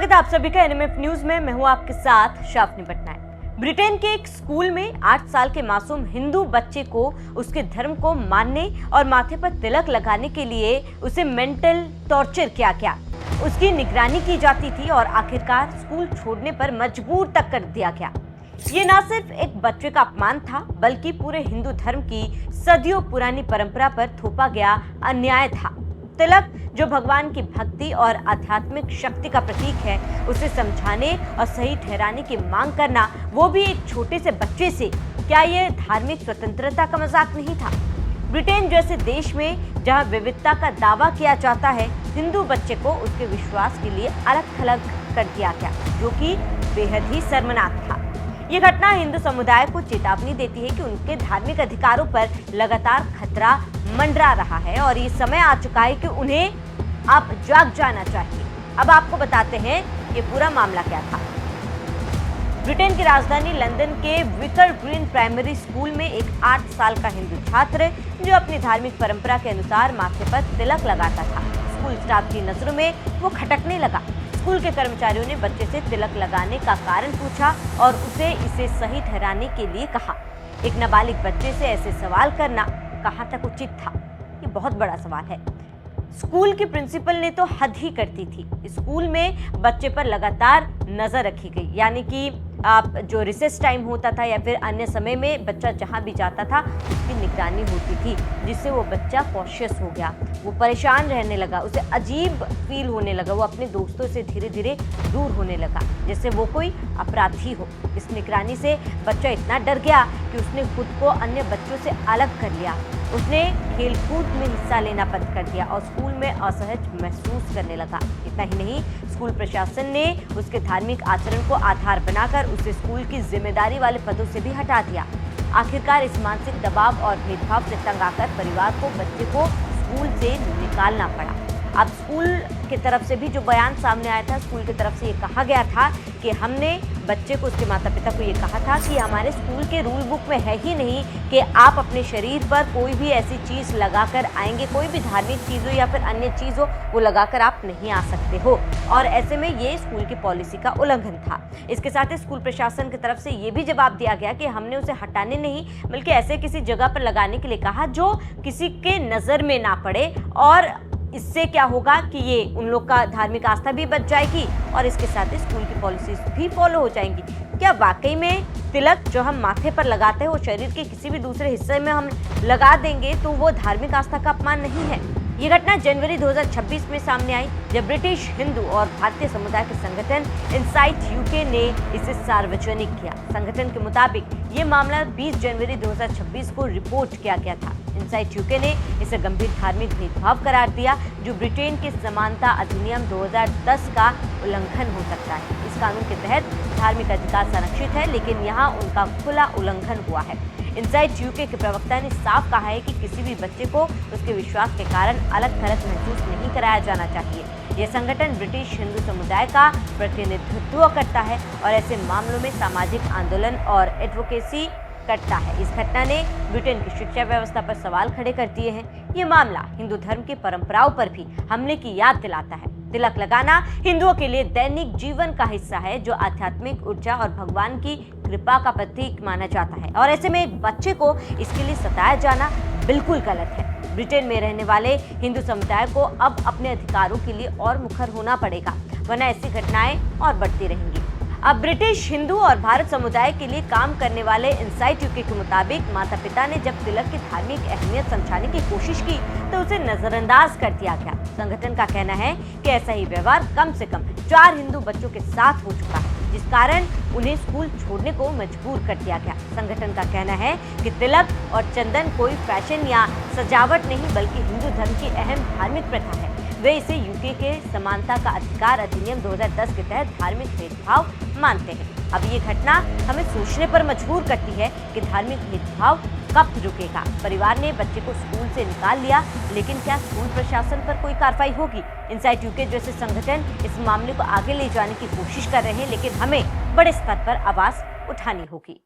स्वागत है आप सभी का एनएमएफ न्यूज में। मैं हूं आपके साथ शाफनी पटनायक। ब्रिटेन के एक स्कूल में 8 साल के मासूम हिंदू बच्चे को उसके धर्म को मानने और माथे पर तिलक लगाने के लिए उसे मेंटल टॉर्चर किया गया। उसकी निगरानी की जाती थी और आखिरकार स्कूल छोड़ने पर मजबूर तक कर दिया गया। ये न सिर्फ एक बच्चे का अपमान था, बल्कि पूरे हिंदू धर्म की सदियों पुरानी परंपरा पर थोपा गया अन्याय था। तिलक, जो भगवान की भक्ति और आध्यात्मिक शक्ति का प्रतीक है, उसे समझाने और सही ठहराने की मांग करना, वो भी एक छोटे से बच्चे से, क्या ये धार्मिक स्वतंत्रता का मजाक नहीं था? ब्रिटेन जैसे देश में जहां विविधता का दावा किया जाता है, हिंदू बच्चे को उसके विश्वास के लिए अलग थलग कर दिया गया, जो कि बेहद ही शर्मनाक था। ये घटना हिंदू समुदाय को चेतावनी देती है कि उनके धार्मिक अधिकारों पर लगातार खतरा मंडरा रहा है और ये समय आ चुका है कि उन्हें अब जाग जाना चाहिए। अब आपको बताते हैं ये पूरा मामला क्या था। ब्रिटेन की राजधानी लंदन के विकर ग्रीन प्राइमरी स्कूल में एक 8 साल का हिंदू छात्र, जो अपनी धार्मिक परंपरा के अनुसार माथे पर तिलक लगाता था, स्कूल स्टाफ की नजरों में वो खटकने लगा। स्कूल के कर्मचारियों ने बच्चे से तिलक लगाने का कारण पूछा और इसे सही ठहराने के लिए कहा। एक नाबालिग बच्चे से ऐसे सवाल करना कहाँ तक उचित था? ये बहुत बड़ा सवाल है। स्कूल की प्रिंसिपल ने तो हद ही करती थी। स्कूल में बच्चे पर लगातार नजर रखी गई, यानी कि आप जो रिसेस टाइम होता था या फिर अन्य समय में बच्चा जहां भी जाता था, उसकी निगरानी होती थी, जिससे वो बच्चा कॉशियस हो गया, वो परेशान रहने लगा, उसे अजीब फील होने लगा, वो अपने दोस्तों से धीरे धीरे दूर होने लगा, जैसे वो कोई अपराधी हो। इस निगरानी से बच्चा इतना डर गया कि उसने खुद को अन्य बच्चों से अलग कर लिया। उसने खेलकूद में हिस्सा लेना बंद कर दिया और स्कूल में असहज महसूस करने लगा। इतना ही नहीं, स्कूल प्रशासन ने उसके धार्मिक आचरण को आधार बनाकर उसे स्कूल की जिम्मेदारी वाले पदों से भी हटा दिया। आखिरकार इस मानसिक दबाव और भेदभाव से तंग आकर परिवार को बच्चे को स्कूल से निकालना पड़ा। अब स्कूल की तरफ से भी जो बयान सामने आया था, स्कूल की तरफ से ये कहा गया था कि हमने बच्चे को, उसके माता पिता को ये कहा था कि हमारे स्कूल के रूल बुक में है ही नहीं कि आप अपने शरीर पर कोई भी ऐसी चीज़ लगाकर आएंगे, कोई भी धार्मिक चीज़ हो या फिर अन्य चीज़ हो, वो लगाकर आप नहीं आ सकते हो। और ऐसे में ये स्कूल की पॉलिसी का उल्लंघन था। इसके साथ ही स्कूल प्रशासन की तरफ से ये भी जवाब दिया गया कि हमने उसे हटाने नहीं, बल्कि ऐसे किसी जगह पर लगाने के लिए कहा जो किसी के नज़र में ना पड़े, और इससे क्या होगा कि ये उन लोग का धार्मिक आस्था भी बच जाएगी और इसके साथ ही स्कूल की पॉलिसीज भी फॉलो हो जाएंगी। क्या वाकई में तिलक जो हम माथे पर लगाते हैं वो शरीर के किसी भी दूसरे हिस्से में हम लगा देंगे तो वो धार्मिक आस्था का अपमान नहीं है? ये घटना जनवरी 2026 में सामने आई, जब ब्रिटिश हिंदू और भारतीय समुदाय के संगठन इनसाइट यूके ने इसे सार्वजनिक किया। संगठन के मुताबिक ये मामला 20 जनवरी 2026 को रिपोर्ट किया गया था। इनसाइट यूके ने इसे गंभीर धार्मिक भेदभाव करार दिया, जो ब्रिटेन के समानता अधिनियम 2010 का उल्लंघन हो सकता है। इस कानून के तहत धार्मिक अधिकार संरक्षित है, लेकिन यहाँ उनका खुला उल्लंघन हुआ है। इनसाइट यूके के प्रवक्ता ने साफ कहा है कि किसी भी बच्चे को उसके विश्वास के कारण अलग थलग महसूस नहीं कराया जाना चाहिए। यह संगठन ब्रिटिश हिंदू समुदाय का प्रतिनिधित्व करता है और ऐसे मामलों में सामाजिक आंदोलन और एडवोकेसी करता है। इस घटना ने ब्रिटेन की शिक्षा व्यवस्था पर सवाल खड़े कर दिए हैं। ये मामला हिंदू धर्म की परंपराओं पर भी हमले की याद दिलाता है। तिलक लगाना हिंदुओं के लिए दैनिक जीवन का हिस्सा है, जो आध्यात्मिक ऊर्जा और भगवान की कृपा का प्रतीक माना जाता है, और ऐसे में एक बच्चे को इसके लिए सताया जाना बिल्कुल गलत है। ब्रिटेन में रहने वाले हिंदू समुदाय को अब अपने अधिकारों के लिए और मुखर होना पड़ेगा, वरना ऐसी घटनाएं और बढ़ती रहेंगी। अब ब्रिटिश हिंदू और भारत समुदाय के लिए काम करने वाले इनसाइट यूके के मुताबिक माता पिता ने जब तिलक की धार्मिक अहमियत समझाने की कोशिश की तो उसे नजरअंदाज कर दिया गया। संगठन का कहना है कि ऐसा ही व्यवहार कम से कम 4 हिंदू बच्चों के साथ हो चुका है, जिस कारण उन्हें स्कूल छोड़ने को मजबूर कर दिया गया। संगठन का कहना है कि तिलक और चंदन कोई फैशन या सजावट नहीं, बल्कि हिंदू धर्म की अहम धार्मिक प्रथा है। वे इसे यूके के समानता का अधिकार अधिनियम 2010 के तहत धार्मिक भेदभाव मानते हैं। अब ये घटना हमें सोचने पर मजबूर करती है कि धार्मिक भेदभाव कब रुकेगा। परिवार ने बच्चे को स्कूल से निकाल लिया, लेकिन क्या स्कूल प्रशासन पर कोई कार्रवाई होगी? इनसाइट यूके जैसे संगठन इस मामले को आगे ले जाने की कोशिश कर रहे हैं, लेकिन हमें बड़े स्तर पर आवाज उठानी होगी।